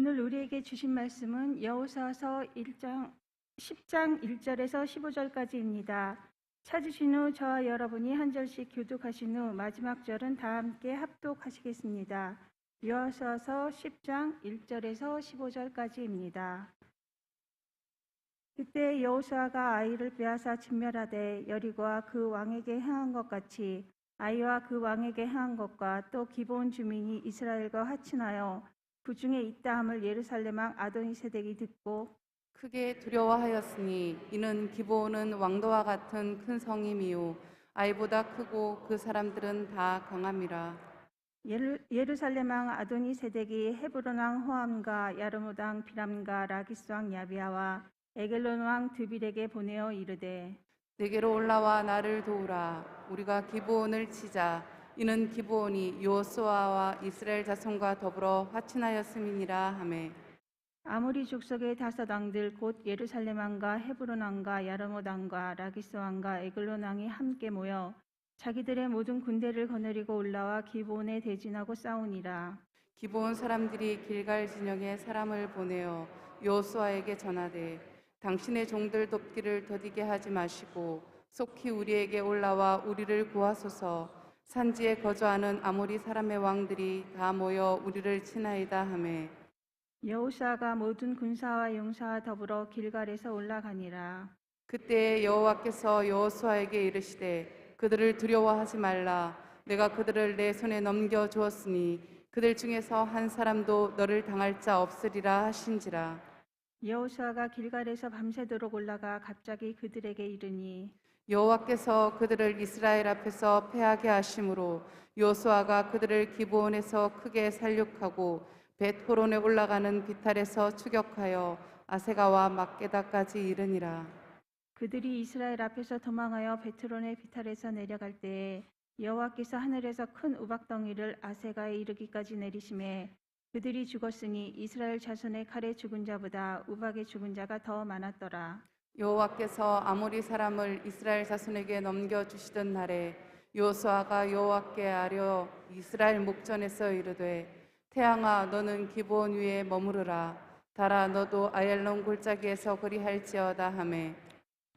오늘 우리에게 주신 말씀은 여호수아서 10장 1절에서 15절까지입니다. 찾으신 후 저와 여러분이 한 절씩 교독하신 후 마지막 절은 다 함께 합독하시겠습니다. 여호수아서 10장 1절에서 15절까지입니다. 그때 여호수아가 아이를 빼앗아 진멸하되 여리고와 그 왕에게 행한 것 같이 아이와 그 왕에게 행한 것과 또 기브온 주민이 이스라엘과 화친하여 그 중에 있다 함을 예루살렘 왕 아도니세덱이 듣고 크게 두려워하였으니 이는 기브온은 왕도와 같은 큰 성임이요 아이보다 크고 그 사람들은 다 강함이라. 예루살렘 왕 아도니세덱이 헤브론 왕 호함과 야르뭇 왕 비람과 라기스 왕 야비아와 에겔론 왕 드빌에게 보내어 이르되 내게로 올라와 나를 도우라. 우리가 기브온을 치자. 이는 기브온이 여호수아와 이스라엘 자손과 더불어 화친하였음이니라 하매. 아모리 족속의 다섯 왕들 곧 예루살렘 왕과 헤브론 왕과 야르뭇 왕과 라기스 왕과 에글론 왕이 함께 모여 자기들의 모든 군대를 거느리고 올라와 기브온에 대진하고 싸우니라. 기브온 사람들이 길갈 진영에 사람을 보내어 여호수아에게 전하되 당신의 종들 돕기를 더디게 하지 마시고 속히 우리에게 올라와 우리를 구하소서. 산지에 거주하는 아모리 사람의 왕들이 다 모여 우리를 치나이다 하매. 여호수아가 모든 군사와 용사와 더불어 길갈에서 올라가니라. 그때 여호와께서 여호수아에게 이르시되 그들을 두려워하지 말라. 내가 그들을 내 손에 넘겨 주었으니 그들 중에서 한 사람도 너를 당할 자 없으리라 하신지라. 여호수아가 길갈에서 밤새도록 올라가 갑자기 그들에게 이르니 여호와께서 그들을 이스라엘 앞에서 패하게 하심으로 여호수아가 그들을 기브온에서 크게 살육하고 벳호론에 올라가는 비탈에서 추격하여 아세가와 막게다까지 이르니라. 그들이 이스라엘 앞에서 도망하여 베트론의 비탈에서 내려갈 때에 여호와께서 하늘에서 큰 우박덩이를 아세가에 이르기까지 내리심에 그들이 죽었으니 이스라엘 자손의 칼에 죽은 자보다 우박에 죽은 자가 더 많았더라. 여호와께서 아모리 사람을 이스라엘 자손에게 넘겨주시던 날에 여호수아가 여호와께 아뢰어 이스라엘 목전에서 이르되 태양아 너는 기브온 위에 머무르라. 달아 너도 아얄론 골짜기에서 그리할지어다 하매.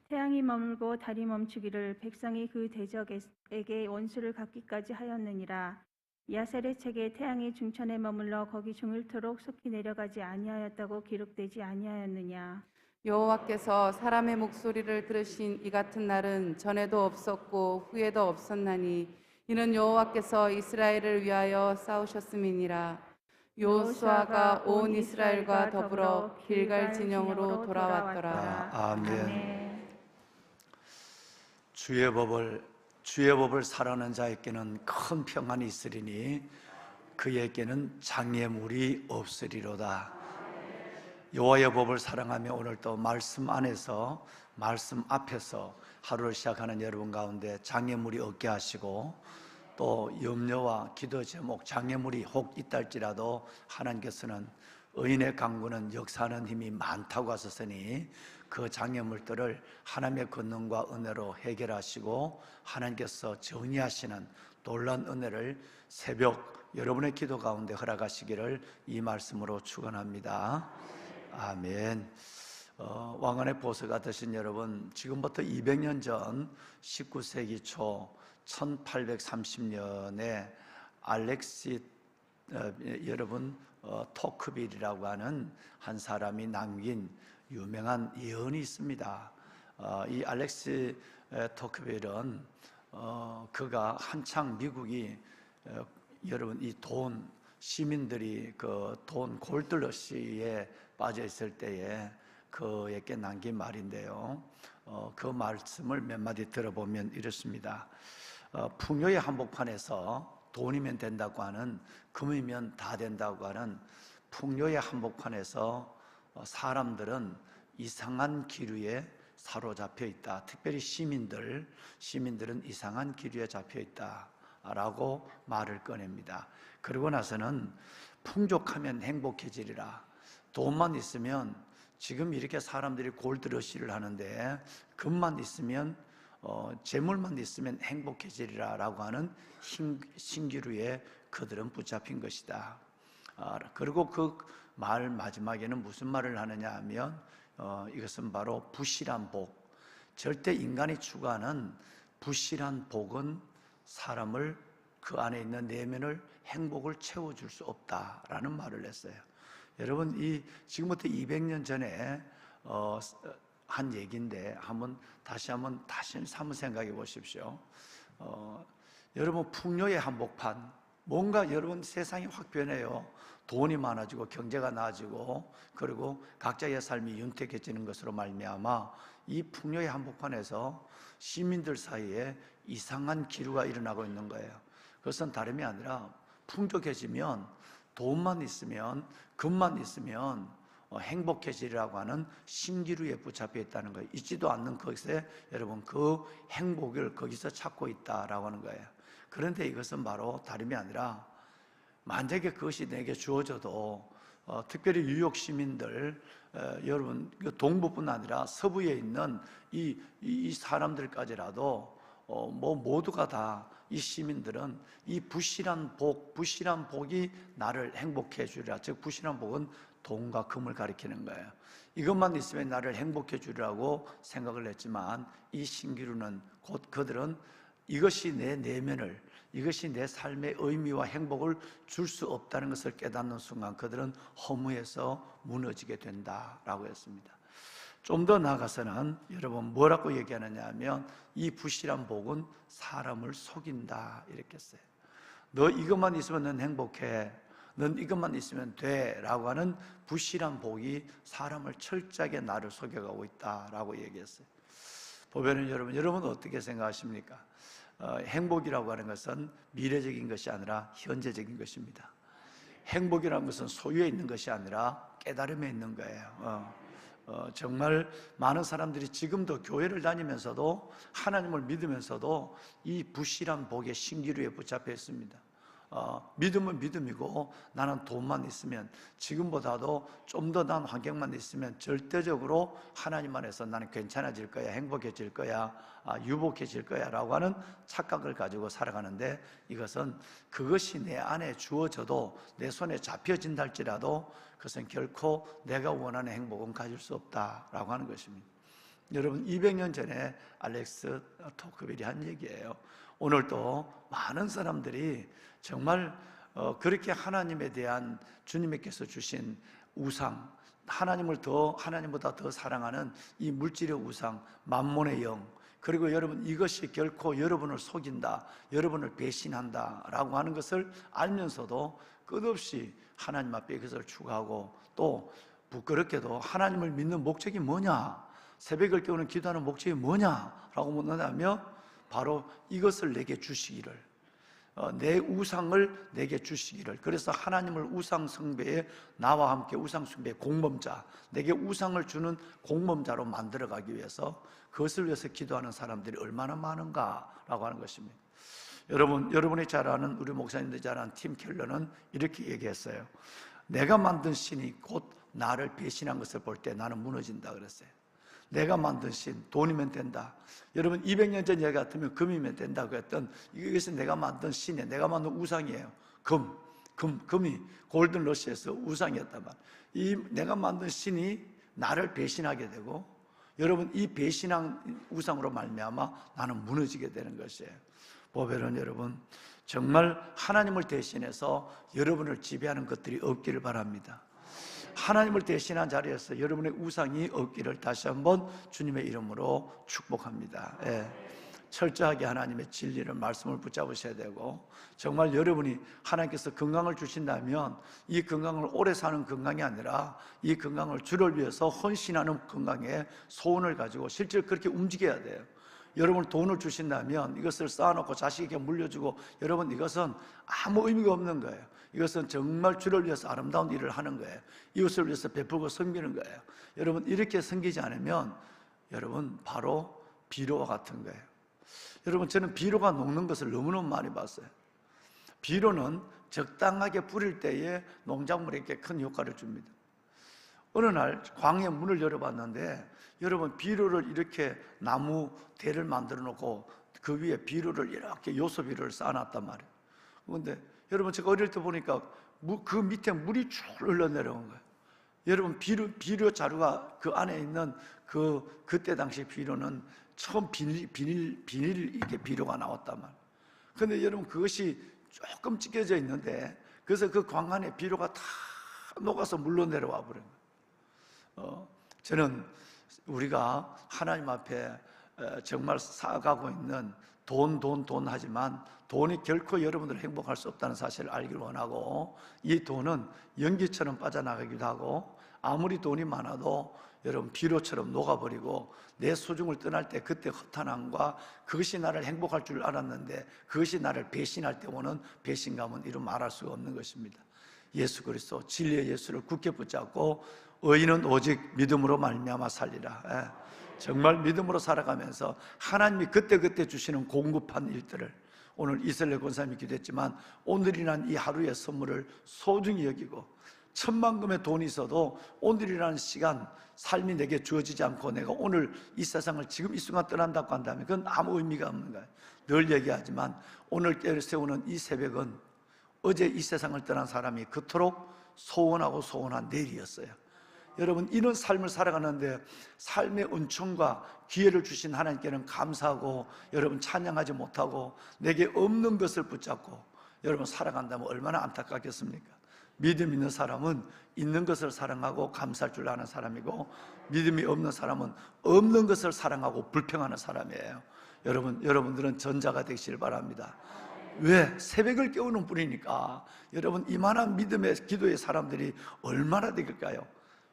태양이 머물고 달이 멈추기를 백성이 그 대적에게 원수를 갚기까지 하였느니라. 야셀의 책에 태양이 중천에 머물러 거기 종일토록 속히 내려가지 아니하였다고 기록되지 아니하였느냐. 여호와께서 사람의 목소리를 들으신 이 같은 날은 전에도 없었고 후에도 없었나니 이는 여호와께서 이스라엘을 위하여 싸우셨음이니라. 여호수아가 온 이스라엘과 더불어 길갈 진영으로 돌아왔더라. 아멘. 주의 법을 사랑하는 자에게는 큰 평안이 있으리니 그에게는 장애물이 없으리로다. 여호와의 법을 사랑하며 오늘 또 말씀 안에서 말씀 앞에서 하루를 시작하는 여러분 가운데 장애물이 없게 하시고 또 염려와 기도 제목 장애물이 혹 있다 할지라도 하나님께서는 의인의 강구는 역사하는 힘이 많다고 하셨으니 그 장애물들을 하나님의 권능과 은혜로 해결하시고 하나님께서 정의하시는 놀라운 은혜를 새벽 여러분의 기도 가운데 허락하시기를 이 말씀으로 축원합니다. 아멘. 왕안의 보석가 되신 여러분, 지금부터 200년 전 19세기 초 1830년에 알렉시 여러분 토크빌이라고 하는 한 사람이 남긴 유명한 예언이 있습니다. 이 알렉시 토크빌은 그가 한창 미국이 여러분 이 돈 시민들이 그 돈 골드러시에 빠져 있을 때에 그에게 남긴 말인데요. 그 말씀을 몇 마디 들어보면 이렇습니다. 풍요의 한복판에서 돈이면 된다고 하는, 금이면 다 된다고 하는 풍요의 한복판에서 사람들은 이상한 기류에 사로잡혀 있다. 특별히 시민들은 이상한 기류에 잡혀 있다 라고 말을 꺼냅니다. 그러고 나서는 풍족하면 행복해지리라. 돈만 있으면, 지금 이렇게 사람들이 골드러시를 하는데 금만 있으면 재물만 있으면 행복해지리라 라고 하는 신기루에 그들은 붙잡힌 것이다. 그리고 그 말 마지막에는 무슨 말을 하느냐 하면 이것은 바로 부실한 복. 절대 인간이 추구하는 부실한 복은 사람을 그 안에 있는 내면을 행복을 채워줄 수 없다라는 말을 했어요. 여러분, 이 지금부터 200년 전에 한 얘기인데 다시 한번 생각해 보십시오. 여러분, 풍요의 한복판, 뭔가 여러분 세상이 확 변해요. 돈이 많아지고 경제가 나아지고 그리고 각자의 삶이 윤택해지는 것으로 말미암아 이 풍요의 한복판에서 시민들 사이에 이상한 기류가 일어나고 있는 거예요. 그것은 다름이 아니라 풍족해지면, 돈만 있으면, 금만 있으면 행복해지리라고 하는 신기루에 붙잡혀 있다는 거예요. 있지도 않는 것에 여러분 그 행복을 거기서 찾고 있다라고 하는 거예요. 그런데 이것은 바로 다름이 아니라 만약에 그것이 내게 주어져도 특별히 뉴욕 시민들, 여러분 동부뿐 아니라 서부에 있는 이 사람들까지라도 모두가 다 이 시민들은 이 부실한 복이 나를 행복해 주리라. 즉 부실한 복은 돈과 금을 가리키는 거예요. 이것만 있으면 나를 행복해 주리라고 생각을 했지만 이 신기루는 곧 그들은 이것이 내 내면을, 이것이 내 삶의 의미와 행복을 줄 수 없다는 것을 깨닫는 순간 그들은 허무해서 무너지게 된다라고 했습니다. 좀 더 나아가서는 여러분 뭐라고 얘기하느냐 하면 이 부실한 복은 사람을 속인다 이렇게 했어요. 너 이것만 있으면 넌 행복해, 넌 이것만 있으면 돼 라고 하는 부실한 복이 사람을 철저하게 나를 속여가고 있다라고 얘기했어요. 보면은 여러분 어떻게 생각하십니까? 행복이라고 하는 것은 미래적인 것이 아니라 현재적인 것입니다. 행복이라는 것은 소유에 있는 것이 아니라 깨달음에 있는 거예요. 정말 많은 사람들이 지금도 교회를 다니면서도 하나님을 믿으면서도 이 부실한 복의 신기루에 붙잡혀 있습니다. 믿음은 믿음이고 나는 돈만 있으면, 지금보다도 좀 더 나은 환경만 있으면 절대적으로 하나님 안에서 나는 괜찮아질 거야, 행복해질 거야, 유복해질 거야 라고 하는 착각을 가지고 살아가는데, 이것은 그것이 내 안에 주어져도 내 손에 잡혀진다 할지라도 그것은 결코 내가 원하는 행복은 가질 수 없다라고 하는 것입니다. 여러분 200년 전에 알렉스 토크빌이 한 얘기예요. 오늘도 많은 사람들이 정말 그렇게 하나님에 대한 주님께서 주신 우상, 하나님보다 더 사랑하는 이 물질의 우상, 만몬의 영, 그리고 여러분 이것이 결코 여러분을 속인다, 여러분을 배신한다 라고 하는 것을 알면서도 끝없이 하나님 앞에 그것을 추구하고, 또 부끄럽게도 하나님을 믿는 목적이 뭐냐, 새벽을 깨우는 기도하는 목적이 뭐냐라고 묻는다면 바로 이것을 내게 주시기를, 내 우상을 내게 주시기를. 그래서 하나님을 우상 숭배에, 나와 함께 우상 숭배의 공범자, 내게 우상을 주는 공범자로 만들어가기 위해서, 그것을 위해서 기도하는 사람들이 얼마나 많은가라고 하는 것입니다. 여러분이 잘 아는, 우리 목사님들이 잘 아는 팀 켈러는 이렇게 얘기했어요. 내가 만든 신이 곧 나를 배신한 것을 볼 때 나는 무너진다 그랬어요. 내가 만든 신, 돈이면 된다. 여러분 200년 전 얘기 같으면 금이면 된다고 했던, 이것이 내가 만든 신이에요. 내가 만든 우상이에요. 금이 골든 러시에서 우상이었단 말이에요. 이 내가 만든 신이 나를 배신하게 되고, 여러분 이 배신한 우상으로 말미암아 나는 무너지게 되는 것이에요. 보배는 여러분 정말 하나님을 대신해서 여러분을 지배하는 것들이 없기를 바랍니다. 하나님을 대신한 자리에서 여러분의 우상이 없기를 다시 한번 주님의 이름으로 축복합니다. 철저하게 하나님의 진리를, 말씀을 붙잡으셔야 되고, 정말 여러분이 하나님께서 건강을 주신다면 이 건강을 오래 사는 건강이 아니라 이 건강을 주를 위해서 헌신하는 건강에 소원을 가지고 실제로 그렇게 움직여야 돼요. 여러분 돈을 주신다면 이것을 쌓아놓고 자식에게 물려주고, 여러분 이것은 아무 의미가 없는 거예요. 이것은 정말 주를 위해서 아름다운 일을 하는 거예요. 이웃을 위해서 베풀고 섬기는 거예요. 여러분 이렇게 섬기지 않으면 여러분 바로 비료와 같은 거예요. 여러분 저는 비료가 녹는 것을 너무너무 많이 봤어요. 비료는 적당하게 뿌릴 때에 농작물에게 큰 효과를 줍니다. 어느 날 광야 문을 열어봤는데, 여러분 비료를 이렇게 나무 대를 만들어 놓고 그 위에 비료를 이렇게 요소 비료를 쌓아놨단 말이에요. 그런데 여러분 제가 어릴 때 보니까 그 밑에 물이 쭉 흘러내려온 거예요. 여러분 비료 자루가 그 안에 있는 그때 당시 비료는 처음 비닐 이렇게 비료가 나왔단 말이에요. 근데 여러분 그것이 조금 찢겨져 있는데 그래서 그 광 안에 비료가 다 녹아서 물로 내려와 버린 거예요. 저는 우리가 하나님 앞에 정말 쌓아가고 있는 돈 하지만 돈이 결코 여러분들을 행복할 수 없다는 사실을 알기를 원하고, 이 돈은 연기처럼 빠져나가기도 하고 아무리 돈이 많아도 여러분 비료처럼 녹아버리고 내 소중을 떠날 때 그때 허탄함과 그것이 나를 행복할 줄 알았는데 그것이 나를 배신할 때 오는 배신감은 이루 말할 수가 없는 것입니다. 예수 그리스도 진리의 예수를 굳게 붙잡고 의인은 오직 믿음으로 말미암아 살리라. 정말 믿음으로 살아가면서 하나님이 그때그때 주시는 공급한 일들을, 오늘 이스라엘 권사님이 기도했지만 오늘이란 이 하루의 선물을 소중히 여기고, 천만금의 돈이 있어도 오늘이라는 시간, 삶이 내게 주어지지 않고 내가 오늘 이 세상을 지금 이 순간 떠난다고 한다면 그건 아무 의미가 없는 거예요. 늘 얘기하지만 오늘 깨를 세우는 이 새벽은 어제 이 세상을 떠난 사람이 그토록 소원한 내일이었어요. 여러분, 이런 삶을 살아가는데 삶의 은총과 기회를 주신 하나님께는 감사하고 여러분 찬양하지 못하고 내게 없는 것을 붙잡고 여러분 살아간다면 얼마나 안타깝겠습니까? 믿음 있는 사람은 있는 것을 사랑하고 감사할 줄 아는 사람이고, 믿음이 없는 사람은 없는 것을 사랑하고 불평하는 사람이에요. 여러분들은 전자가 되시길 바랍니다. 왜? 새벽을 깨우는 뿐이니까. 여러분, 이만한 믿음의 기도의 사람들이 얼마나 될까요?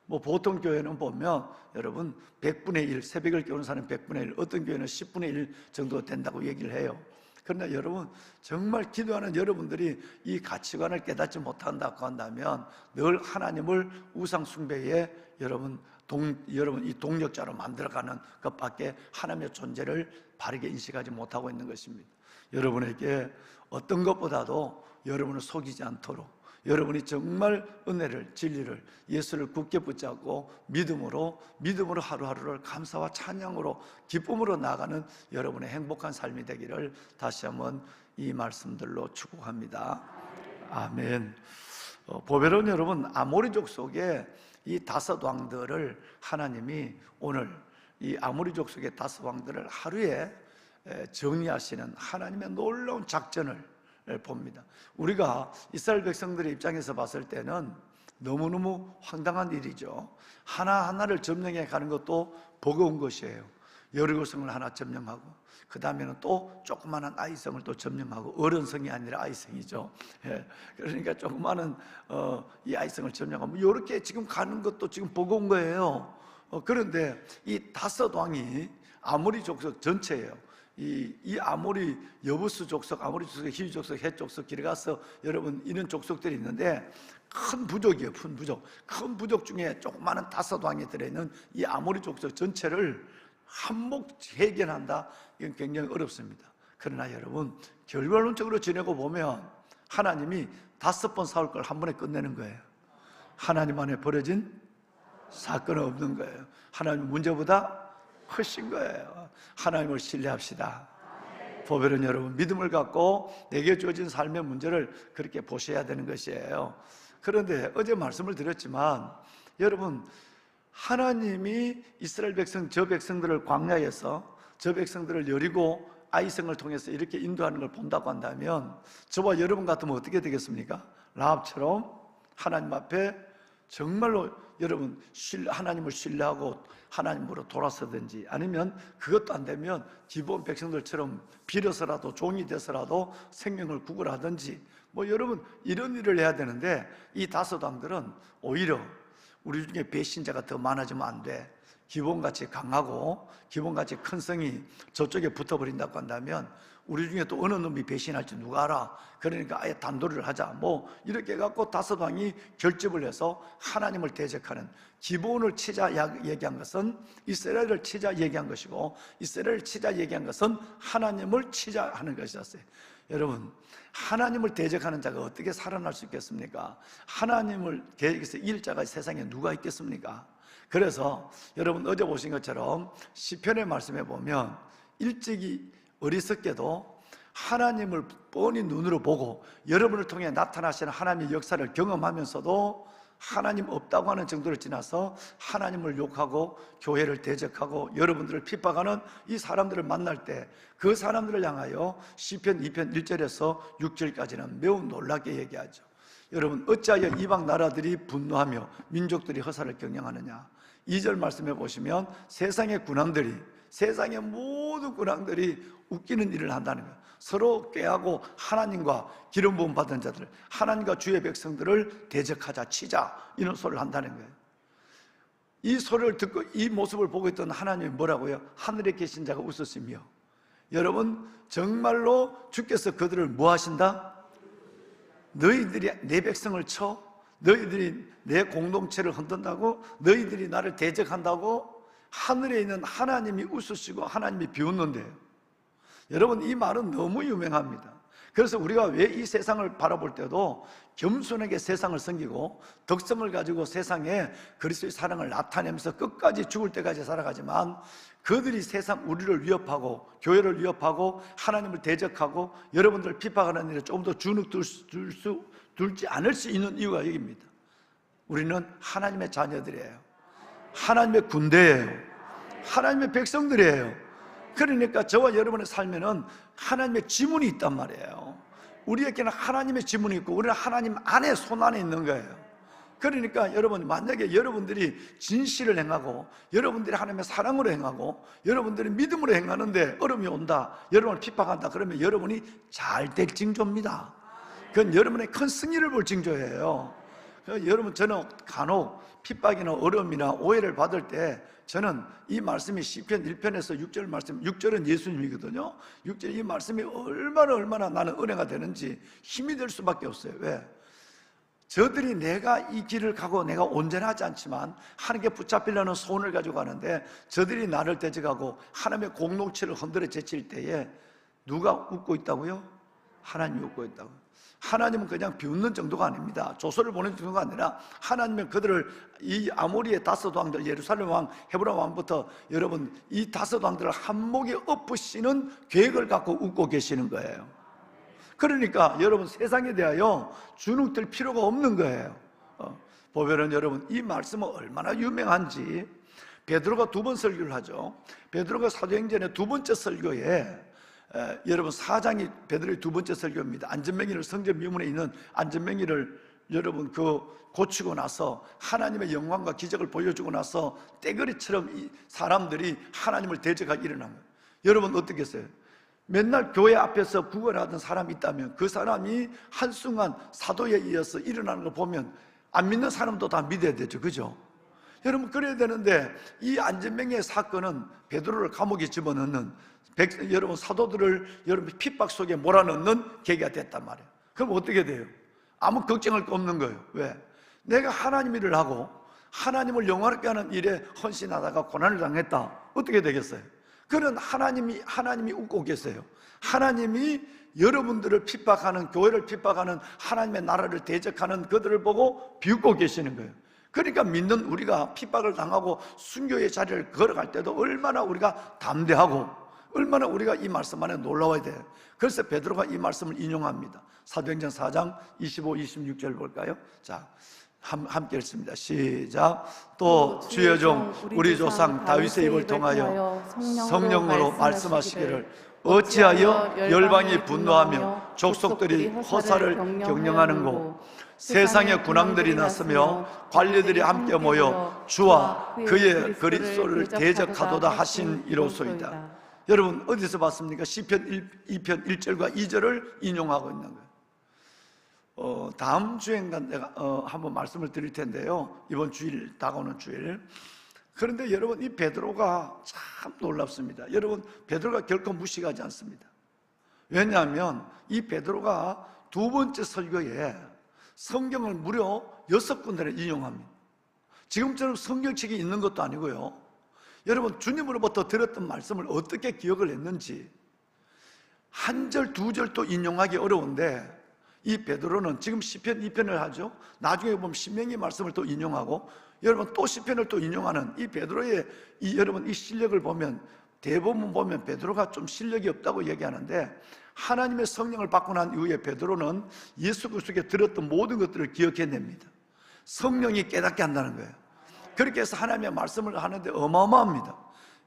뭐 보통 교회는 보면 여러분 100분의 1, 새벽을 깨우는 사람은 100분의 1, 어떤 교회는 10분의 1 정도 된다고 얘기를 해요. 그러나 여러분, 정말 기도하는 여러분들이 이 가치관을 깨닫지 못한다고 한다면 늘 하나님을 우상 숭배에 여러분 이 동력자로 만들어가는 것밖에 하나님의 존재를 바르게 인식하지 못하고 있는 것입니다. 여러분에게 어떤 것보다도 여러분을 속이지 않도록, 여러분이 정말 은혜를, 진리를, 예수를 굳게 붙잡고 믿음으로 하루하루를 감사와 찬양으로, 기쁨으로 나아가는 여러분의 행복한 삶이 되기를 다시 한번 이 말씀들로 축복합니다. 아멘. 보배로운 여러분, 아모리족 속에 이 5 왕들을 하나님이 오늘 이 아모리족 속의 5 왕들을 하루에 정리하시는 하나님의 놀라운 작전을 봅니다. 우리가 이스라엘 백성들의 입장에서 봤을 때는 너무너무 황당한 일이죠. 하나하나를 점령해 가는 것도 버거운 것이에요. 여리고성을 하나 점령하고 그 다음에는 또 조그마한 아이성을 또 점령하고, 어른성이 아니라 아이성이죠. 그러니까 조그마한 이 아이성을 점령하고 이렇게 지금 가는 것도 지금 버거운 거예요. 그런데 이 5 왕이 아모리 족속 전체예요. 이 아모리 여부스 족속, 아모리 족속, 히위 족속, 헷 족속, 기르가스, 여러분 이런 족속들이 있는데 큰 부족이에요. 큰 부족 중에 조그마한 5 왕이 들어있는 이 아모리 족속 전체를 한몫 해결한다, 이건 굉장히 어렵습니다. 그러나 여러분, 결과론적으로 지내고 보면 하나님이 5번 싸울 걸 한 번에 끝내는 거예요. 하나님 안에 벌어진 사건은 없는 거예요. 하나님 문제보다 크신 거예요. 하나님을 신뢰합시다. 보배는 여러분, 믿음을 갖고 내게 주어진 삶의 문제를 그렇게 보셔야 되는 것이에요. 그런데 어제 말씀을 드렸지만 여러분, 하나님이 이스라엘 백성, 저 백성들을 광야에서, 저 백성들을 여리고 아이성을 통해서 이렇게 인도하는 걸 본다고 한다면 저와 여러분 같으면 어떻게 되겠습니까? 라합처럼 하나님 앞에 정말로 여러분 하나님을 신뢰하고 하나님으로 돌아서든지, 아니면 그것도 안 되면 기본 백성들처럼 빌어서라도 종이 돼서라도 생명을 구걸하든지, 뭐 여러분 이런 일을 해야 되는데 이 5 왕들은 오히려 우리 중에 배신자가 더 많아지면 안 돼. 기본같이 강하고 기본같이 큰 성이 저쪽에 붙어버린다고 한다면 우리 중에 또 어느 놈이 배신할지 누가 알아? 그러니까 아예 단도리를 하자, 뭐 이렇게 해갖고 5 왕이 결집을 해서 하나님을 대적하는, 기본을 치자 얘기한 것은 이스라엘을 치자 얘기한 것이고, 이스라엘을 치자 얘기한 것은 하나님을 치자 하는 것이었어요. 여러분, 하나님을 대적하는 자가 어떻게 살아날 수 있겠습니까? 하나님을 대적해서 이길 자가 세상에 누가 있겠습니까? 그래서 여러분 어제 보신 것처럼 시편의 말씀에 보면 일찍이 어리석게도 하나님을 뻔히 눈으로 보고 여러분을 통해 나타나시는 하나님의 역사를 경험하면서도 하나님 없다고 하는 정도를 지나서 하나님을 욕하고 교회를 대적하고 여러분들을 핍박하는 이 사람들을 만날 때 그 사람들을 향하여 시편 2편 1절에서 6절까지는 매우 놀랍게 얘기하죠. 여러분, 어찌하여 이방 나라들이 분노하며 민족들이 허사를 경영하느냐. 2절 말씀해 보시면 세상의 군왕들이, 세상의 모든 군왕들이 웃기는 일을 한다는 거예요. 서로 꾀하고 하나님과 기름 부음 받은 자들, 하나님과 주의 백성들을 대적하자, 치자, 이런 소리를 한다는 거예요. 이 소리를 듣고 이 모습을 보고 있던 하나님이 뭐라고요? 하늘에 계신 자가 웃으시며. 여러분, 정말로 주께서 그들을 뭐 하신다? 너희들이 내 백성을 쳐? 너희들이 내 공동체를 흔든다고? 너희들이 나를 대적한다고? 하늘에 있는 하나님이 웃으시고 하나님이 비웃는데요. 여러분, 이 말은 너무 유명합니다. 그래서 우리가 왜 이 세상을 바라볼 때도 겸손하게 세상을 섬기고 덕성을 가지고 세상에 그리스도의 사랑을 나타내면서 끝까지 죽을 때까지 살아가지만, 그들이 세상 우리를 위협하고 교회를 위협하고 하나님을 대적하고 여러분들을 핍박하는 일에 조금 더 주눅 들지 않을 수 있는 이유가 여기입니다. 우리는 하나님의 자녀들이에요. 하나님의 군대예요. 하나님의 백성들이에요. 그러니까 저와 여러분의 삶에는 하나님의 지문이 있단 말이에요. 우리에게는 하나님의 지문이 있고 우리는 하나님 안에, 손 안에 있는 거예요. 그러니까 여러분, 만약에 여러분들이 진실을 행하고 여러분들이 하나님의 사랑으로 행하고 여러분들이 믿음으로 행하는데 어려움이 온다, 여러분을 핍박한다, 그러면 여러분이 잘 될 징조입니다. 그건 여러분의 큰 승리를 볼 징조예요. 여러분, 저는 간혹 핍박이나 어려움이나 오해를 받을 때 저는 이 말씀이 시편 1편에서 6절 말씀, 6절은 예수님이거든요. 6절 이 말씀이 얼마나 나는 은혜가 되는지 힘이 될 수밖에 없어요. 왜? 저들이 내가 이 길을 가고 내가 온전하지 않지만 하나님께 붙잡히려는 소원을 가지고 가는데 저들이 나를 대적하고 하나님의 공동체를 흔들어 제칠 때에 누가 웃고 있다고요? 하나님이 웃고 있다고요. 하나님은 그냥 비웃는 정도가 아닙니다. 조소를 보내는 정도가 아니라 하나님은 그들을, 이 아모리의 다섯 왕들, 예루살렘 왕, 헤브론 왕부터 여러분 이 다섯 왕들을 한목에 엎으시는 계획을 갖고 웃고 계시는 거예요. 그러니까 여러분, 세상에 대하여 주눅들 필요가 없는 거예요. 보면은 여러분, 이 말씀은 얼마나 유명한지, 베드로가 2번 설교를 하죠. 베드로가 사도행전의 2번째 설교에 여러분 4장이 베드로의 2번째 설교입니다. 안전명의를, 성전 미문에 있는 안전명의를 여러분 고치고 나서 하나님의 영광과 기적을 보여주고 나서 떼거리처럼 이 사람들이 하나님을 대적하기 일어난 거예요. 여러분 어떻겠어요? 맨날 교회 앞에서 구걸하던 사람이 있다면 그 사람이 한순간 사도에 이어서 일어나는 걸 보면 안 믿는 사람도 다 믿어야 되죠. 그죠? 여러분, 그래야 되는데 이 안전명의의 사건은 베드로를 감옥에 집어넣는, 여러분 사도들을 여러분 핍박 속에 몰아넣는 계기가 됐단 말이에요. 그럼 어떻게 돼요? 아무 걱정할 거 없는 거예요. 왜? 내가 하나님 일을 하고 하나님을 영화롭게 하는 일에 헌신하다가 고난을 당했다. 어떻게 되겠어요? 그는 하나님이 웃고 계세요. 하나님이 여러분들을 핍박하는, 교회를 핍박하는, 하나님의 나라를 대적하는 그들을 보고 비웃고 계시는 거예요. 그러니까 믿는 우리가 핍박을 당하고 순교의 자리를 걸어갈 때도 얼마나 우리가 담대하고 얼마나 우리가 이 말씀 안에 놀라워야 돼요. 그래서 베드로가 이 말씀을 인용합니다. 사도행전 4장 25, 26절 볼까요? 자, 함께 읽습니다. 시작. 또 주의 종 우리 조상 다윗의 입을 통하여 성령으로 말씀하시기를 어찌하여 열방이 분노하며 족속들이 허사를 경영하는고 세상의 군왕들이 나서며 관리들이 함께 모여 주와 그의 그리스도를 대적하도다 하신 이로소이다. 여러분 어디서 봤습니까? 시편 2편 1절과 2절을 인용하고 있는 거예요. 다음 주엔가 내가 한번 말씀을 드릴 텐데요. 이번 주일, 다가오는 주일. 그런데 여러분, 이 베드로가 참 놀랍습니다. 여러분, 베드로가 결코 무식하지 않습니다. 왜냐하면 이 베드로가 2번째 설교에 성경을 무려 6군데를 인용합니다. 지금처럼 성경책이 있는 것도 아니고요. 여러분, 주님으로부터 들었던 말씀을 어떻게 기억을 했는지 한 절, 2절도 인용하기 어려운데 이 베드로는 지금 시편 2편을 하죠. 나중에 보면 신명기 말씀을 또 인용하고 여러분 또 시편을 또 인용하는 이 베드로의 여러분 이 실력을 보면 대부분 보면 베드로가 좀 실력이 없다고 얘기하는데 하나님의 성령을 받고 난 이후에 베드로는 예수 그리스도께 들었던 모든 것들을 기억해냅니다. 성령이 깨닫게 한다는 거예요. 그렇게 해서 하나님의 말씀을 하는데 어마어마합니다.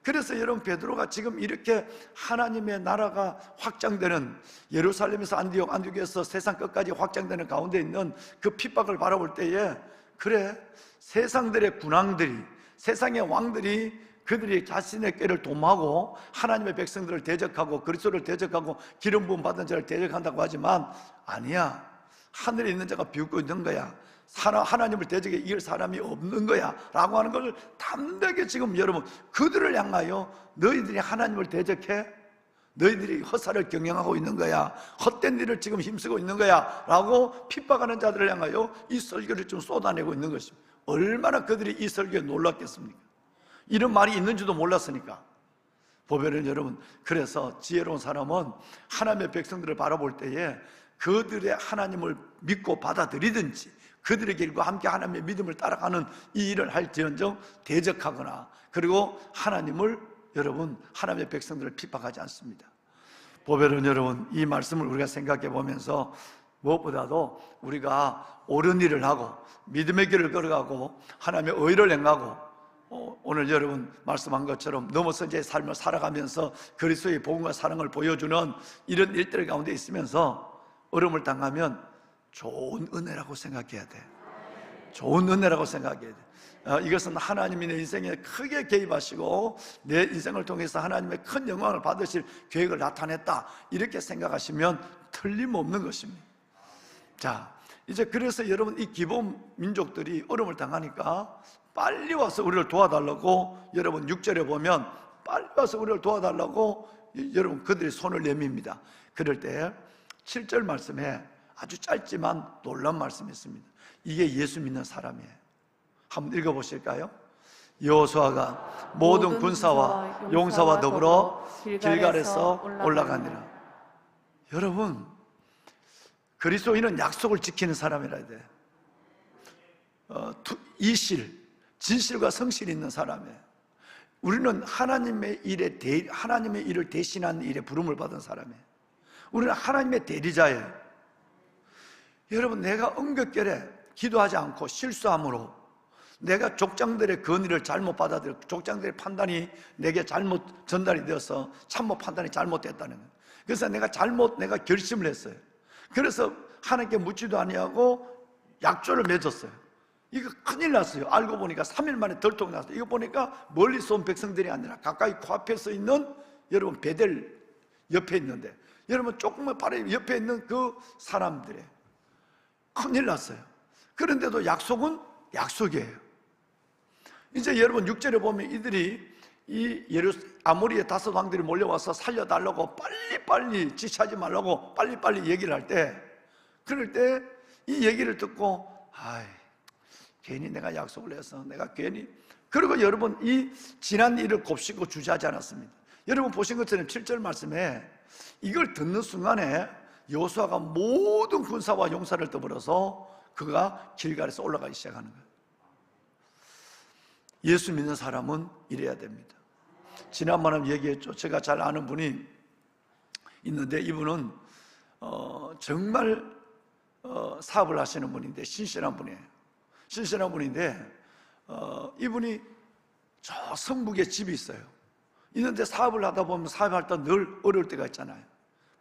그래서 여러분, 베드로가 지금 이렇게 하나님의 나라가 확장되는, 예루살렘에서 안디옥에서 세상 끝까지 확장되는 가운데 있는 그 핍박을 바라볼 때에, 그래, 세상들의 군왕들이, 세상의 왕들이 그들이 자신의 꾀를 도모하고 하나님의 백성들을 대적하고 그리스도를 대적하고 기름 부음 받은 자를 대적한다고 하지만, 아니야, 하늘에 있는 자가 비웃고 있는 거야. 하나님을 대적해 이길 사람이 없는 거야 라고 하는 것을 담대하게 지금 여러분, 그들을 향하여 너희들이 하나님을 대적해? 너희들이 헛살을 경영하고 있는 거야, 헛된 일을 지금 힘쓰고 있는 거야 라고 핍박하는 자들을 향하여 이 설교를 좀 쏟아내고 있는 것입니다. 얼마나 그들이 이 설교에 놀랐겠습니까? 이런 말이 있는지도 몰랐으니까. 보배는 여러분, 그래서 지혜로운 사람은 하나님의 백성들을 바라볼 때에 그들의 하나님을 믿고 받아들이든지 그들의 길과 함께 하나님의 믿음을 따라가는 이 일을 할지언정 대적하거나, 그리고 하나님을, 여러분, 하나님의 백성들을 핍박하지 않습니다. 보배는 여러분, 이 말씀을 우리가 생각해 보면서 무엇보다도 우리가 옳은 일을 하고 믿음의 길을 걸어가고 하나님의 의를 행하고, 오늘 여러분 말씀한 것처럼 넘어선제의 삶을 살아가면서 그리스도의 복음과 사랑을 보여주는 이런 일들 가운데 있으면서 어려움을 당하면 좋은 은혜라고 생각해야 돼. 좋은 은혜라고 생각해야 돼. 이것은 하나님이 내 인생에 크게 개입하시고 내 인생을 통해서 하나님의 큰 영광을 받으실 계획을 나타냈다, 이렇게 생각하시면 틀림없는 것입니다. 자, 이제 그래서 여러분, 이 기본 민족들이 어려움을 당하니까 빨리 와서 우리를 도와달라고, 여러분 6절에 보면 빨리 와서 우리를 도와달라고 여러분 그들이 손을 내밉니다. 그럴 때 7절 말씀에 아주 짧지만 놀라운 말씀이 있습니다. 이게 예수 믿는 사람이에요. 한번 읽어보실까요? 여호수아가 모든 군사와 용사와 더불어 길갈에서 올라가니라. 여러분, 그리스도인은 약속을 지키는 사람이라 돼. 이실, 진실과 성실이 있는 사람이에요. 우리는 하나님의 일을 대신하는 일에 부름을 받은 사람이에요. 우리는 하나님의 대리자예요. 여러분, 내가 은격결에 기도하지 않고 실수함으로 내가 족장들의 건의를 잘못 받아들여, 족장들의 판단이 내게 잘못 전달이 되어서 참모 판단이 잘못됐다는 거예요. 그래서 내가 결심을 했어요. 그래서 하나님께 묻지도 아니하고 약조를 맺었어요. 이거 큰일 났어요. 알고 보니까 3일 만에 덜통 났어요. 이거 보니까 멀리서 온 백성들이 아니라 가까이 코앞에 서 있는 여러분 베델 옆에 있는데, 여러분 조금만 바로 옆에 있는 그 사람들의 큰일 났어요. 그런데도 약속은 약속이에요. 이제 여러분 6절에 보면 이들이 아모리의 5 왕들이 몰려와서 살려달라고 빨리빨리 지체하지 말라고 빨리빨리 얘기를 할 때, 그럴 때 이 얘기를 듣고, 괜히 내가 약속을 해서 내가 괜히, 그리고 여러분 이 지난 일을 곱씹고 주저하지 않았습니다. 여러분 보신 것처럼 7절 말씀에 이걸 듣는 순간에 여호수아가 모든 군사와 용사를 더불어서 그가 길갈에서 올라가기 시작하는 거예요. 예수 믿는 사람은 이래야 됩니다. 지난번에 얘기했죠. 제가 잘 아는 분이 있는데, 이분은 정말 사업을 하시는 분인데 신실한 분이에요. 신실한 분인데 이분이 저 성북에 집이 있어요. 있는데 사업을 하다 보면 사업할 때 늘 어려울 때가 있잖아요.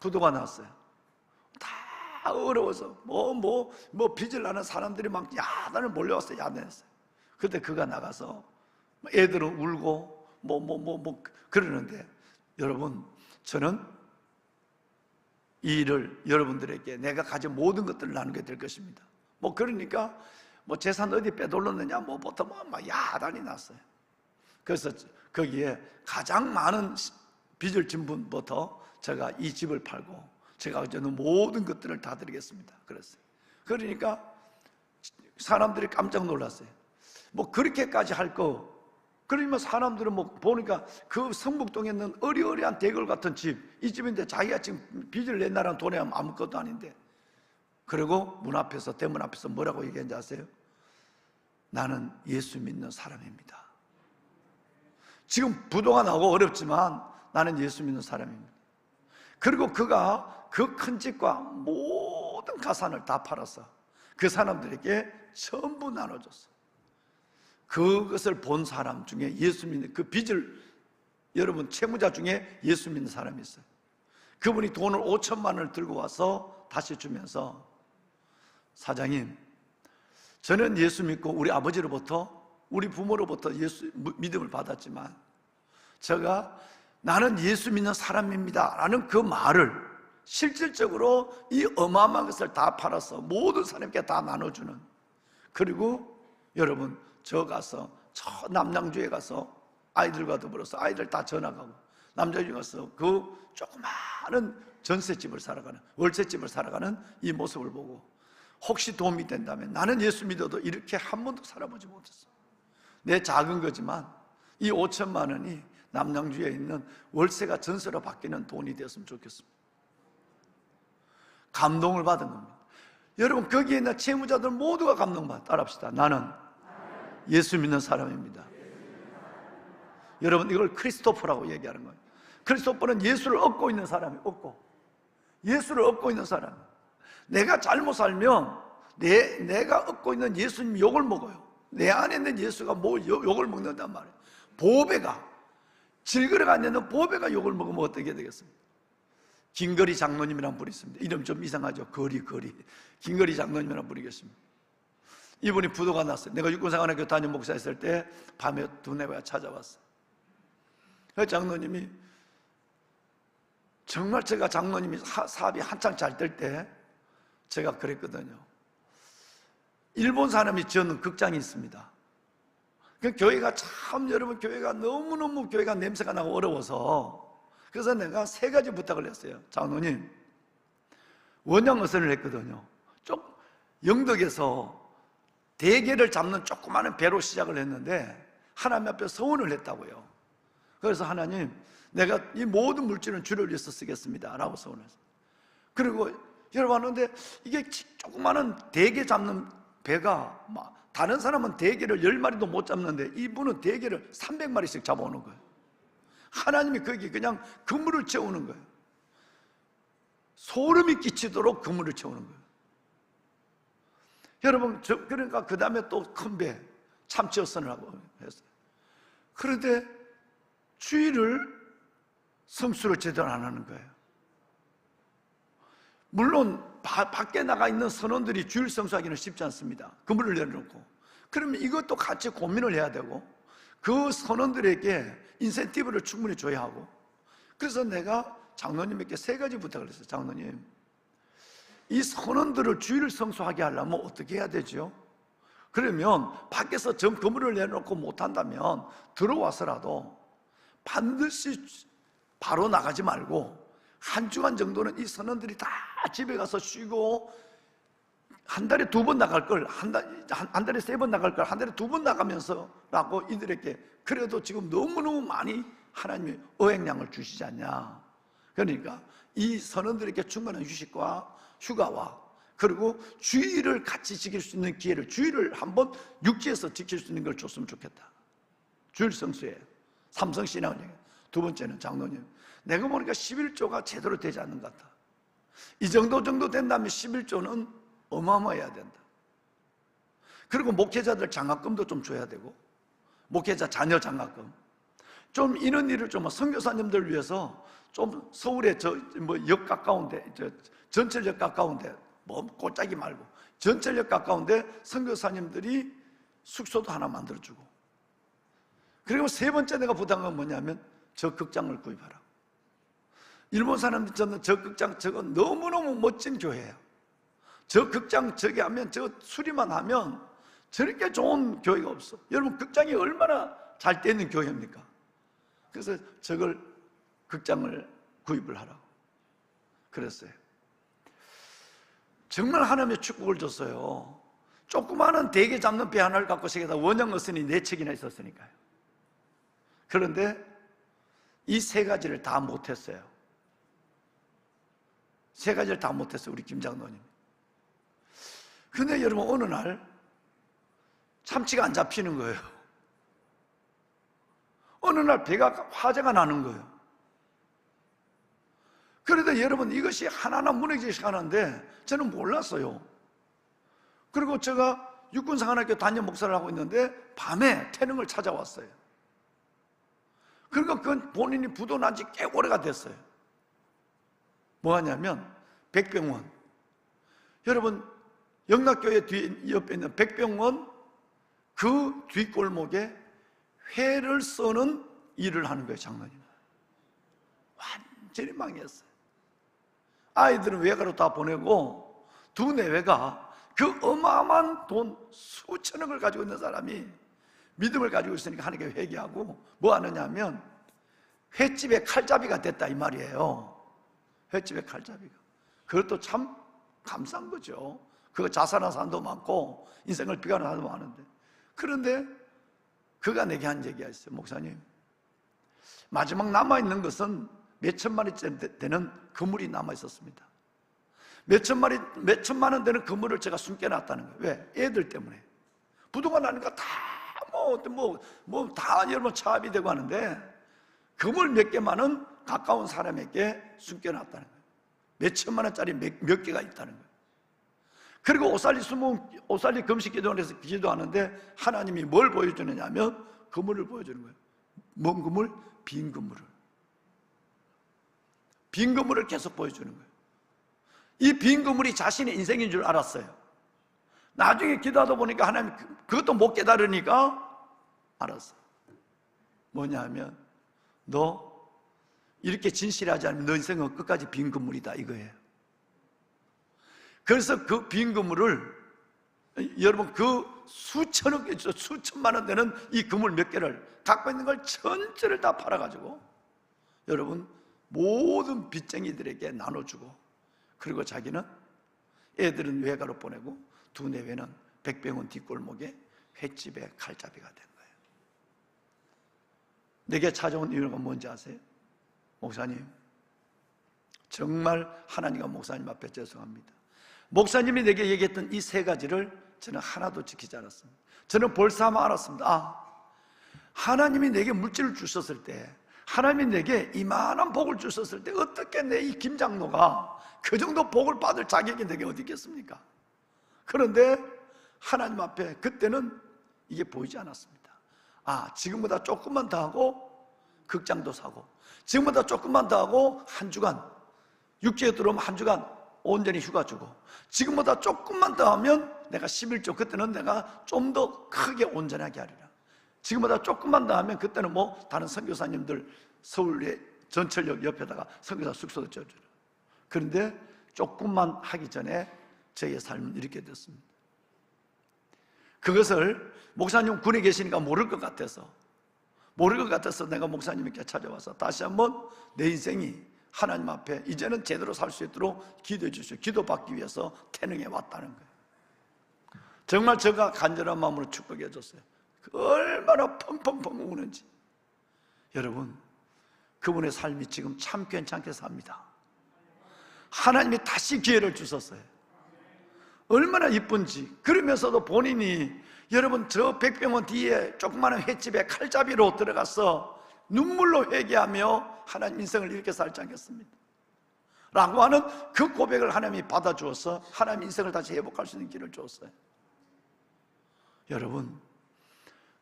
부도가 났어요. 다 어려워서 뭐 빚을 나는 사람들이 막 야단을 몰려왔어요. 야단했어요. 그때 그가 나가서 애들은 울고 그러는데, 여러분, 저는 이 일을 여러분들에게 내가 가진 모든 것들을 나누게 될 것입니다. 그러니까 재산 어디 빼돌렸느냐 보통 막 야단이 났어요. 그래서 거기에 가장 많은 빚을 진 분부터 제가 이 집을 팔고 제가 저는 모든 것들을 다 드리겠습니다. 그랬어요. 그러니까 사람들이 깜짝 놀랐어요. 그렇게까지 할 거. 그러면 사람들은 보니까 그 성북동에 있는 어리어리한 대궐 같은 집, 이 집인데 자기가 지금 빚을 낸다는 돈이 아무것도 아닌데, 그리고 대문 앞에서 뭐라고 얘기했는지 아세요? 나는 예수 믿는 사람입니다. 지금 부도가 나고 어렵지만 나는 예수 믿는 사람입니다. 그리고 그가 그 큰 집과 모든 가산을 다 팔았어. 그 사람들에게 전부 나눠줬어. 그것을 본 사람 중에 예수 믿는, 그 빚을, 여러분 채무자 중에 예수 믿는 사람이 있어요. 그분이 돈을 5천만 원을 들고 와서 다시 주면서, 사장님, 저는 예수 믿고 우리 아버지로부터, 우리 부모로부터 예수 믿음을 받았지만 제가 나는 예수 믿는 사람입니다 라는 그 말을 실질적으로 이 어마어마한 것을 다 팔아서 모든 사람께 다 나눠주는, 그리고 여러분 저 가서 저 남양주에 가서 아이들과 더불어서 아이들 다 전학가고 남자주에 가서 그 조그마한 전셋집을 살아가는, 월세집을 살아가는 이 모습을 보고 혹시 도움이 된다면, 나는 예수 믿어도 이렇게 한 번도 살아보지 못했어. 내 작은 거지만 이 5천만 원이 남양주에 있는 월세가 전세로 바뀌는 돈이 되었으면 좋겠습니다. 감동을 받은 겁니다. 여러분 거기에 있는 채무자들 모두가 감동받아. 따라합시다. 나는 예수 믿는 사람입니다. 여러분 이걸 크리스토퍼라고 얘기하는 거예요. 크리스토퍼는 예수를 얻고 있는 사람이, 예수를 얻고 있는 사람. 내가 잘못 살면 내가 얻고 있는 예수님 욕을 먹어요. 내 안에 있는 예수가 뭘 욕을 먹는단 말이에요. 보배가, 질그릇 안에 있는 보배가 욕을 먹으면 어떻게 되겠습니까? 김거리 장로님이라는 분이 있습니다. 이름 좀 이상하죠? 거리. 김거리 장로님이라는 분이 계십니다. 이분이 부도가 났어요. 내가 육군사관학교 담임 목사였을 때 밤에 두뇌가 찾아왔어요. 그 장로님이, 정말 제가 장로님이 사업이 한창 잘 될 때 제가 그랬거든요. 일본 사람이 지은 극장이 있습니다. 그 교회가 참, 여러분 교회가 너무너무 교회가 냄새가 나고 어려워서, 그래서 내가 3가지 부탁을 했어요. 장로님, 원양어선을 했거든요. 영덕에서 대게를 잡는 조그마한 배로 시작을 했는데 하나님 앞에 서원을 했다고요. 그래서 하나님, 내가 이 모든 물질은 주를 위해서 쓰겠습니다 라고 서원했어요. 그리고 여러분 하는데 이게 조그마한 대게 잡는 배가, 다른 사람은 대게를 10마리도 못 잡는데 이분은 대게를 300마리씩 잡아오는 거예요. 하나님이 거기 그냥 그물을 채우는 거예요. 소름이 끼치도록 그물을 채우는 거예요. 여러분, 그러니까 그 다음에 또 큰 배, 참치어선을 하고 했어요. 그런데 주일을 성수를 제대로 안 하는 거예요. 물론 밖에 나가 있는 선원들이 주일 성수하기는 쉽지 않습니다. 그물을 내려놓고. 그러면 이것도 같이 고민을 해야 되고, 그 선원들에게 인센티브를 충분히 줘야 하고. 그래서 내가 장로님에게 3가지 부탁을 했어요. 장로님, 이 선원들을 주일 성수하게 하려면 어떻게 해야 되죠? 그러면 밖에서 그물을 내려놓고 못한다면 들어와서라도 반드시 바로 나가지 말고 한 주간 정도는 이 선원들이 다 집에 가서 쉬고, 한 달에 2번 나갈 걸, 한 달에 3번 나갈 걸, 한 달에 2번 나가면서 라고 이들에게, 그래도 지금 너무너무 많이 하나님이 어획량을 주시지 않냐. 그러니까 이 선원들에게 충분한 휴식과 휴가와, 그리고 주일을 같이 지킬 수 있는 기회를, 주일을 한번 육지에서 지킬 수 있는 걸 줬으면 좋겠다. 주일 성수에 삼성신앙을 얘기해요. 2번째는 장로님, 내가 보니까 11조가 제대로 되지 않는 것 같다. 이 정도 된다면 11조는 어마어마해야 된다. 그리고 목회자들 장학금도 좀 줘야 되고, 목회자 자녀 장학금 좀, 이런 일을 좀, 선교사님들 위해서 좀 서울에 역 가까운데, 전철역 가까운데, 꽃짜기 말고 전철역 가까운데 선교사님들이 숙소도 하나 만들어주고, 그리고 3번째 내가 부탁한 건 뭐냐면 저 극장을 구입하라. 일본 사람들 저는 저 극장, 저거 너무너무 멋진 교회예요. 저 극장 저기 하면, 저 수리만 하면 저렇게 좋은 교회가 없어. 여러분 극장이 얼마나 잘 돼 있는 교회입니까? 그래서 저걸, 극장을 구입을 하라고 그랬어요. 정말 하나님의 축복을 줬어요. 조그마한 대게 잡는 배 하나를 갖고 세계다 원양어선이 4척이나 있었으니까요. 그런데 이 3가지를 다 못했어요. 3가지를 다 못했어요, 우리 김 장로님. 근데 여러분, 어느 날 참치가 안 잡히는 거예요. 어느 날 배가 화재가 나는 거예요. 그런데 여러분, 이것이 하나하나 무너지기 시작하는데 저는 몰랐어요. 그리고 제가 육군사관학교 담임 목사를 하고 있는데 밤에 태능을 찾아왔어요. 그러니까 그건 본인이 부도 난 지 꽤 오래가 됐어요. 뭐 하냐면 백병원, 여러분 영락교회 옆에 있는 백병원 그 뒷골목에 회를 써는 일을 하는 거예요. 장로님 완전히 망했어요. 아이들은 외가로 다 보내고 두 내외가 그 어마어마한 돈 수천억을 가지고 있는 사람이 믿음을 가지고 있으니까 하나님께 회개하고 뭐 하느냐 하면 횟집의 칼잡이가 됐다 이 말이에요. 횟집의 칼잡이가. 그것도 참 감사한 거죠. 그거 자살한 사람도 많고 인생을 비관하는 사람도 많은데, 그런데 그가 내게 한 얘기가 있어요. 목사님, 마지막 남아있는 것은 몇 천마리쯤 되는 그물이 남아있었습니다. 몇 천만 원 되는 그물을 제가 숨겨놨다는 거예요. 왜? 애들 때문에. 부도가 나니까 다 다 여러분 차압이 되고 하는데 그물 몇 개만은 가까운 사람에게 숨겨놨다는 거예요. 몇 천만 원짜리 몇 개가 있다는 거예요. 그리고 오살리 금식 기도원에서 기도하는데 하나님이 뭘 보여주느냐 하면 그물을 보여주는 거예요. 뭔 그물? 빈 그물을. 빈 그물을 계속 보여주는 거예요. 이 빈 그물이 자신의 인생인 줄 알았어요. 나중에 기도하다 보니까 하나님 그것도 못 깨달으니까 알았어. 뭐냐 하면 너 이렇게 진실하지 않으면 너 인생은 끝까지 빈 그물이다 이거예요. 그래서 그 빈 그물을 여러분 그 수천억, 수천만 원 되는 이 그물 몇 개를 갖고 있는 걸 전체를 다 팔아가지고 여러분 모든 빚쟁이들에게 나눠주고, 그리고 자기는 애들은 외가로 보내고 두 내외는 백병원 뒷골목에 횟집에 칼잡이가 된 거예요. 내게 찾아온 이유가 뭔지 아세요? 목사님, 정말 하나님과 목사님 앞에 죄송합니다. 목사님이 내게 얘기했던 이 세 가지를 저는 하나도 지키지 않았습니다. 저는 벌써만 알았습니다. 하나님이 내게 물질을 주셨을 때, 하나님이 내게 이만한 복을 주셨을 때 어떻게 내 이 김장로가 그 정도 복을 받을 자격이 내게 어디 있겠습니까? 그런데 하나님 앞에 그때는 이게 보이지 않았습니다. 지금보다 조금만 더 하고 극장도 사고, 지금보다 조금만 더 하고 한 주간, 육지에 들어오면 한 주간 온전히 휴가 주고, 지금보다 조금만 더 하면 내가 11조, 그때는 내가 좀 더 크게 온전하게 하리라. 지금보다 조금만 더 하면 그때는 뭐 다른 선교사님들 서울의 전철역 옆에다가 선교사 숙소도 지어주라. 그런데 조금만 하기 전에 저의 삶은 이렇게 됐습니다. 그것을 목사님 군에 계시니까 모를 것 같아서 내가 목사님께 찾아와서 다시 한번 내 인생이 하나님 앞에 이제는 제대로 살 수 있도록 기도해 주시오. 기도받기 위해서 태능에 왔다는 거예요. 정말 제가 간절한 마음으로 축복해 줬어요. 얼마나 펑펑펑 우는지. 여러분, 그분의 삶이 지금 참 괜찮게 삽니다. 하나님이 다시 기회를 주셨어요. 얼마나 이쁜지. 그러면서도 본인이 여러분 저 백병원 뒤에 조그마한 횟집에 칼잡이로 들어가서 눈물로 회개하며 하나님 인생을 이렇게 살지 않겠습니까? 라고 하는 그 고백을 하나님이 받아주어서 하나님 인생을 다시 회복할 수 있는 길을 주었어요. 여러분,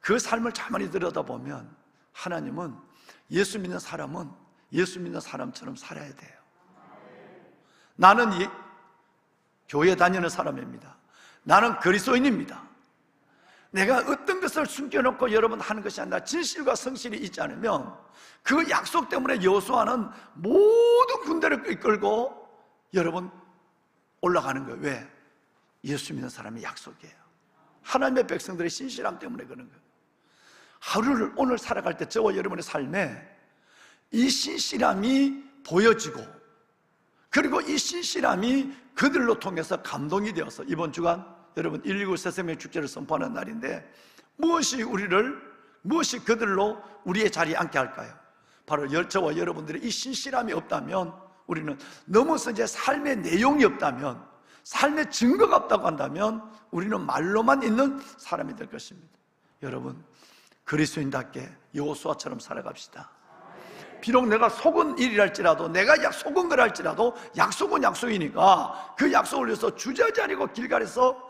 그 삶을 가만히 들여다보면 하나님은 예수 믿는 사람은 예수 믿는 사람처럼 살아야 돼요. 나는 교회 다니는 사람입니다. 나는 그리스도인입니다. 내가 어떤 것을 숨겨놓고 여러분 하는 것이 아니라 진실과 성실이 있지 않으면 그 약속 때문에 여호수아는 모든 군대를 이끌고 여러분 올라가는 거예요. 왜? 예수 믿는 사람의 약속이에요. 하나님의 백성들의 신실함 때문에 그런 거예요. 하루를 오늘 살아갈 때 저와 여러분의 삶에 이 신실함이 보여지고, 그리고 이 신실함이 그들로 통해서 감동이 되어서 이번 주간 여러분 119 새생명 축제를 선포하는 날인데 무엇이 그들로 우리의 자리에 앉게 할까요? 바로 저와 여러분들의 이 신실함이 없다면, 우리는 넘어서 이제 삶의 내용이 없다면, 삶의 증거가 없다고 한다면 우리는 말로만 있는 사람이 될 것입니다. 여러분, 그리스도인답게 여호수아처럼 살아갑시다. 비록 내가 속은 일이랄지라도, 내가 속은 거랄지라도 약속은 약속이니까 그 약속을 위해서 주저하지 아니고 길갈에서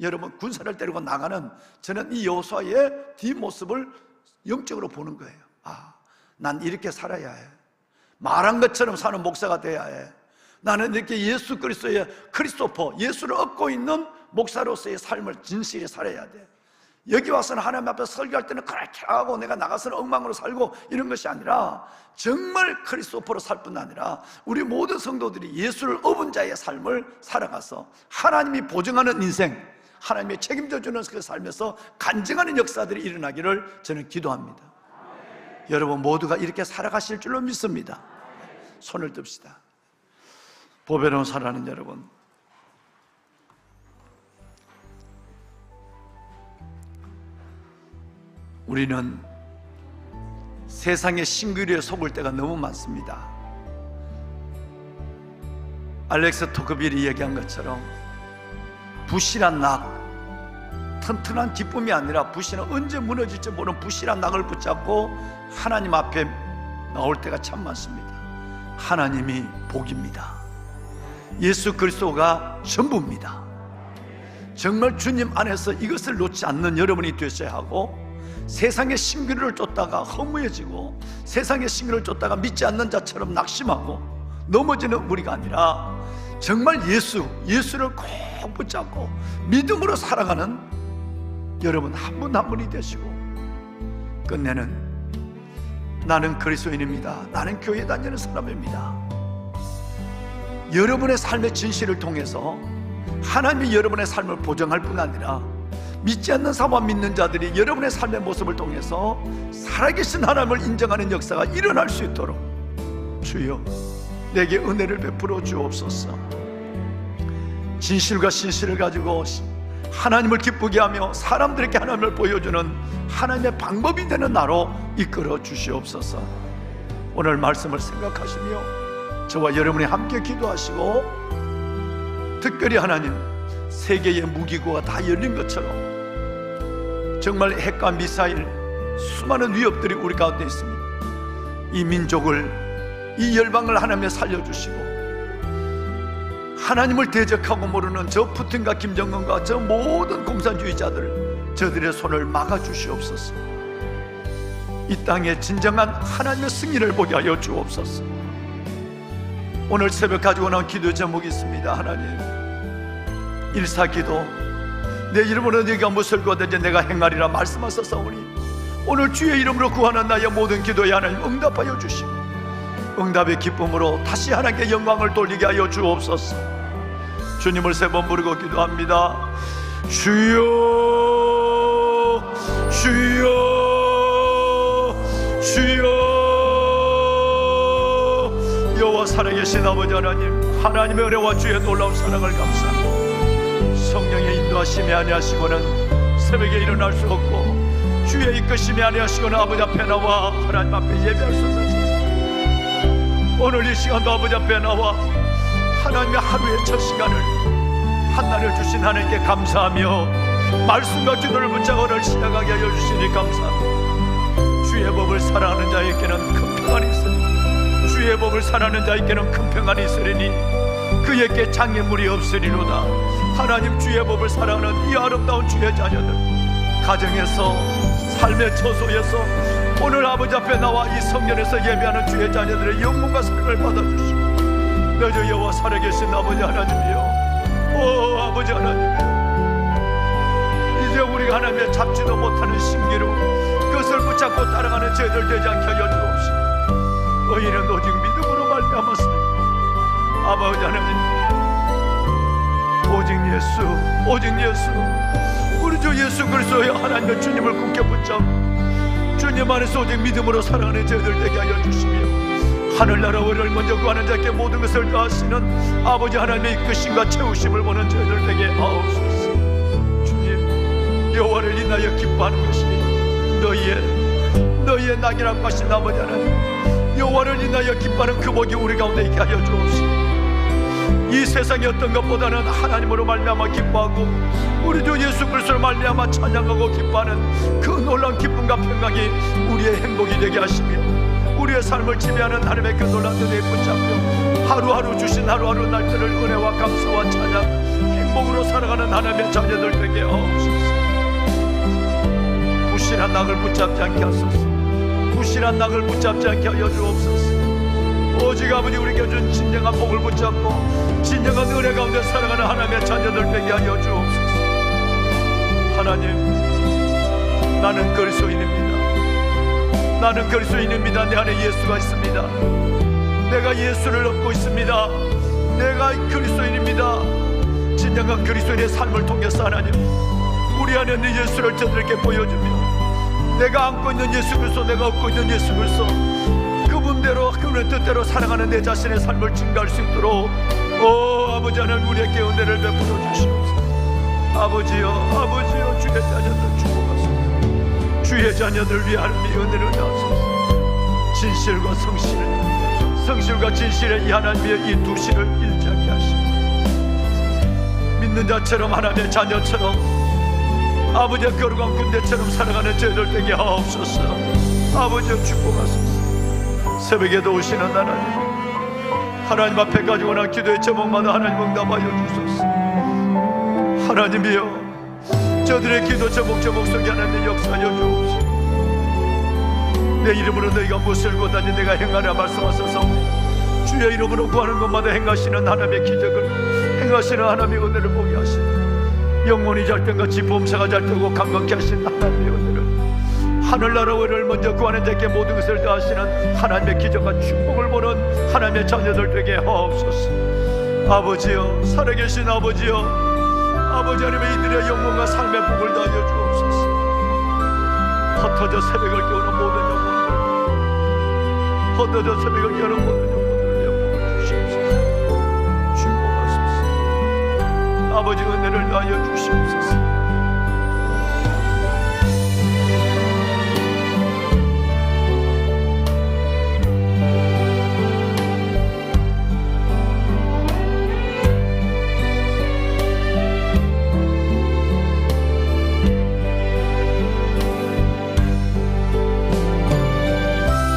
여러분 군사를 데리고 나가는 저는 이 여호수아의 뒷모습을 영적으로 보는 거예요. 난 이렇게 살아야 해. 말한 것처럼 사는 목사가 돼야 해. 나는 이렇게 예수 그리스도의 크리스토퍼, 예수를 얻고 있는 목사로서의 삶을 진실히 살아야 돼. 여기 와서는 하나님 앞에 설교할 때는 그렇게 하고 내가 나가서는 엉망으로 살고 이런 것이 아니라 정말 크리스토퍼로 살 뿐 아니라 우리 모든 성도들이 예수를 얻은 자의 삶을 살아가서 하나님이 보증하는 인생, 하나님이 책임져 주는 그 삶에서 간증하는 역사들이 일어나기를 저는 기도합니다. 여러분 모두가 이렇게 살아가실 줄로 믿습니다. 손을 듭시다. 보배로운 사랑하는 여러분, 우리는 세상의 신기류에 속을 때가 너무 많습니다. 알렉스 토크빌이 얘기한 것처럼 부실한 낙, 튼튼한 기쁨이 아니라 부실한, 언제 무너질지 모르는 부실한 낙을 붙잡고 하나님 앞에 나올 때가 참 많습니다. 하나님이 복입니다. 예수 그리스도가 전부입니다. 정말 주님 안에서 이것을 놓지 않는 여러분이 되셔야 하고, 세상의 신기루를 쫓다가 허무해지고 세상의 신기루를 쫓다가 믿지 않는 자처럼 낙심하고 넘어지는 우리가 아니라 정말 예수를 꼭 붙잡고 믿음으로 살아가는 여러분 한 분 한 분이 되시고, 끝내는 나는 그리스도인입니다, 나는 교회 다니는 사람입니다. 여러분의 삶의 진실을 통해서 하나님이 여러분의 삶을 보정할 뿐 아니라 믿지 않는 사람 믿는 자들이 여러분의 삶의 모습을 통해서 살아계신 하나님을 인정하는 역사가 일어날 수 있도록 주여 내게 은혜를 베풀어 주옵소서. 진실과 신실을 가지고 하나님을 기쁘게 하며 사람들에게 하나님을 보여주는 하나님의 방법이 되는 나로 이끌어 주시옵소서. 오늘 말씀을 생각하시며 저와 여러분이 함께 기도하시고, 특별히 하나님 세계의 무기고가 다 열린 것처럼 정말 핵과 미사일 수많은 위협들이 우리 가운데 있습니다. 이 민족을, 이 열방을 하나님에 살려주시고 하나님을 대적하고 모르는 저 푸틴과 김정은과 저 모든 공산주의자들, 저들의 손을 막아주시옵소서. 이 땅에 진정한 하나님의 승리를 보게 하여 주옵소서. 오늘 새벽 가지고 나온 기도 제목이 있습니다. 하나님, 일사기도 내 이름으로 네가 무엇을 구하든지 내가 행하리라 말씀하셨사오니 오늘 주의 이름으로 구하는 나의 모든 기도에 하나님 응답하여 주시고 응답의 기쁨으로 다시 하나님께 영광을 돌리게 하여 주옵소서. 주님을 세 번 부르고 기도합니다. 주여 주여 주여. 여호와 살아계신 아버지 하나님, 하나님의 은혜와 주의 놀라운 사랑을 감사합니다. 성령의 인도하심이 아니하시고는 새벽에 일어날 수 없고, 주의 이끄심이 아니하시고는 아버지 앞에 나와 하나님 앞에 예배할 수 없습니다. 오늘 이 시간도 아버지 앞에 나와 하나님의 하루의 첫 시간을 한날을 주신 하나님께 감사하며 말씀과 기도를 붙잡아 오늘 시작하게 하여 주시니 감사합니다. 주의 법을 사랑하는 자에게는 큰 평안이 있으리니, 주의 법을 사랑하는 자에게는 큰 평안이 있으리니 그에게 장애물이 없으리로다. 하나님, 주의 법을 사랑하는 이 아름다운 주의 자녀들, 가정에서 삶의 처소에서 오늘 아버지 앞에 나와 이 성전에서 예배하는 주의 자녀들의 영문과 삶을 받아주시고, 너저 여호와 살아계신 아버지 하나님이여, 오 아버지 하나님, 이제 우리가 하나님의 잡지도 못하는 신기루 그것을 붙잡고 따라가는 죄들 되지 않게 하여 주옵시고, 의인은 오직 믿음으로 말미암았습니다. 아버지 하나님, 오직 예수, 우리 주 예수 그리스도의 하나님의 주님을 굳게 붙잡고 주님 안에서 오직 믿음으로 살아가는 저희들 되게 하여 주시며, 하늘나라를 먼저 구하는 자께 모든 것을 다하시는 아버지 하나님의 이끄심과 채우심을 보는 저희들 되게 하옵소서. 주님, 여호와를 인하여 기뻐하는 것이 너희의 낙이라고 하신 아버지 하나님, 여호와를 인하여 기뻐하는 그 복이 우리 가운데 있게 하여 주옵시고, 이 세상의 어떤 것보다는 하나님으로 말미암아 기뻐하고 우리 주 예수 그리스도로 말미암아 찬양하고 기뻐하는 그 놀라운 기쁨과 평강이 우리의 행복이 되게 하시며, 우리의 삶을 지배하는 하나님의 그 놀라운 은혜에 붙잡혀 하루하루 주신 하루하루 날들을 은혜와 감사와 찬양, 복으로 살아가는 하나님의 자녀들 되게 하옵소서. 부실한 낙을 붙잡지 않게 하소서. 부실한 낙을 붙잡지 않게 하여 주옵소서. 오직 아버지 우리에게 준 진정한 복을 붙잡고 진정한 은혜 가운데 살아가는 하나님의 자녀들 되게 하여 주옵소서. 하나님, 나는 그리스도인입니다. 나는 그리스도인입니다. 내 안에 예수가 있습니다. 내가 예수를 얻고 있습니다. 내가 그리스도인입니다. 진정한 그리스도인의 삶을 통해서 하나님, 우리 안에 있는 예수를 저들에게 보여주며 내가 안고 있는 예수 그리스도, 내가 얻고 있는 예수 그리스도, 그분대로 그분의 뜻대로 살아가는 내 자신의 삶을 증가할 수 있도록 아버지 하나님 우리에게 은혜를 베풀어 주시옵소서. 아버지여, 아버지여, 주의 자녀들 축복하소서. 주의 자녀들 위해 하나님의 은혜를 하소서. 진실과 성실과 진실의 이 하나님의 이 두 실을 일치하게 하시고 믿는 자처럼 하나님의 자녀처럼 아버지의 거룩한 군대처럼 살아가는 저희들 되게 하옵소서. 아버지여 축복하소서. 새벽에도 오시는 하나님 앞에 가지고 난 기도의 제목마다 하나님 응답하여 주소서. 하나님이여, 저들의 기도 제목 속에 하나님 역사하여 주옵소서. 내 이름으로 너희가 무엇을 구하든지 내가 행하라 말씀하소서. 주의 이름으로 구하는 것마다 행하시는 하나님의 기적을, 행하시는 하나님의 은혜를 보게 하시고 영혼이 잘 땐같이 범사가 잘 되고 강건케 하시는 하나님의 은혜를, 하늘나라를 먼저 구하는 자에게 모든 것을 다하시는 하나님의 기적과 축복을 보는 하나님의 자녀들 되게 하옵소서. 아버지여, 살아계신 아버지여, 아버지 하나님의 이들의 영혼과 삶의 복을 다하여 주옵소서. 흩어져 새벽을 깨우는 모든 영혼들, 흩어져 새벽을 깨우는 모든 영혼들을 복을 주시옵소서. 축복하소서. 아버지 은혜를 다하여 주시옵소서.